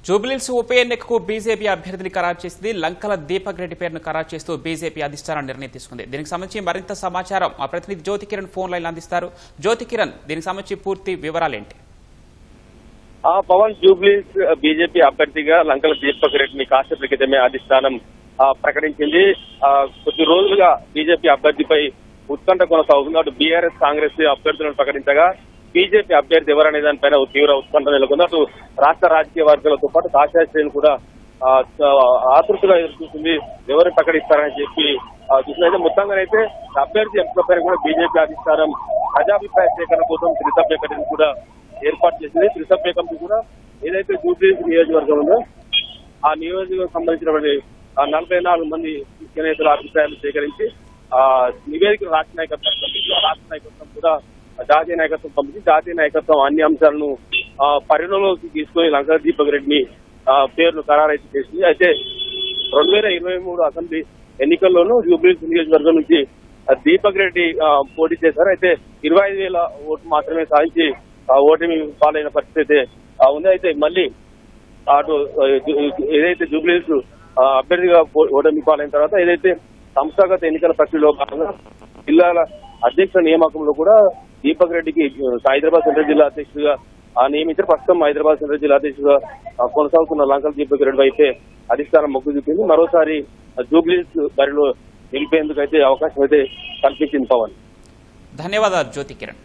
జూబ్లీహిల్స్ ఉప ఎన్నికకు బీజేపీ అభ్యర్థిని ఖరారు చేసింది. లంకల దీపక్ రెడ్డి పేరును ఖరారు చేస్తూ బీజేపీ అధిష్టానం నిర్ణయం తీసుకుంది. దీనికి సంబంధించి మరింత సమాచారం మా ప్రతినిధి జ్యోతి కిరణ్ ఫోన్ లైన్ అందిస్తారు. జ్యోతి కిరణ్, దీనికి సంబంధించి పూర్తి వివరాలేంటి? పవన్, జూబ్లీహిల్స్ బీజేపీ అభ్యర్థిగా లంకల దీపక్ రెడ్డిని కాసేపటి క్రితమే అధిష్టానం ప్రకటించింది. కొద్ది రోజులుగా బీజేపీ అభ్యర్థిపై ఉత్కంఠ కొనసాగుతుంది. అటు బీఆర్ఎస్, కాంగ్రెస్ అభ్యర్థులను ప్రకటించగా బీజేపీ అభ్యర్థి ఎవరనే దానిపైన తీవ్ర ఉత్కంఠ నెలకొంది. అటు రాష్ట్ర రాజకీయ వర్గాలతో పాటు కాషాయ శ్రేణులు కూడా ఆతృతగా ఎదుర్కొంటుంది ఎవరు ప్రకటిస్తారని చెప్పి చూసినైతే మొత్తంగానైతే అభ్యర్థి ఎంపికపై కూడా బీజేపీ అధిష్టానం ప్రజాభిప్రాయ సేకరణ కోసం త్రిసభ్య కమిటీని కూడా ఏర్పాటు చేసింది. త్రిసభ్య కమిటీ కూడా ఏదైతే జూబ్లీహిల్స్ నియోజకవర్గం ఉందో ఆ నియోజకవర్గం సంబంధించినటువంటి 44 మంది ముఖ్య నేతల అభిప్రాయాలు సేకరించి నివేదికలు రాష్ట్ర నాయకత్వం కూడా జాతీయ నాయకత్వం పంపించి జాతీయ నాయకత్వం అన్ని అంశాలను పరిగణలోకి తీసుకుని లంకల దీపక్ రెడ్డిని పేరును ఖరారైతే చేసింది. అయితే 2023 అసెంబ్లీ ఎన్నికల్లోనూ జూబ్లీహిల్స్ నియోజకవర్గం నుంచి దీపక్ రెడ్డి పోటీ చేశారు. అయితే 25,000 ఓట్లు మాత్రమే సాధించి ఓటమి పాలైన పరిస్థితి అయితే ఉంది. అయితే మళ్ళీ అటు ఏదైతే జూబ్లీహిల్స్ అభ్యర్థిగా ఓటమి పాలైన తర్వాత ఏదైతే సంస్థాగత ఎన్నికల ప్రక్రియలో భాగంగా జిల్లాల అధ్యక్ష నియామకంలో కూడా దీపక్ రెడ్డికి హైదరాబాద్ సెంట్రల్ జిల్లా అధ్యక్షుడిగా నియమించారు. ప్రస్తుతం హైదరాబాద్ సెంట్రల్ జిల్లా అధ్యక్షుడిగా కొనసాగుతున్న లంకల దీపక్ రెడ్డి అయితే అధిష్టానం మొగ్గు చూపింది. మరోసారి జూబ్లీహిల్స్ బరిలో నిలిపేందుకు అయితే అవకాశం అయితే కల్పించింది. పవన్, ధన్యవాదాలు జ్యోతి కిరణ్.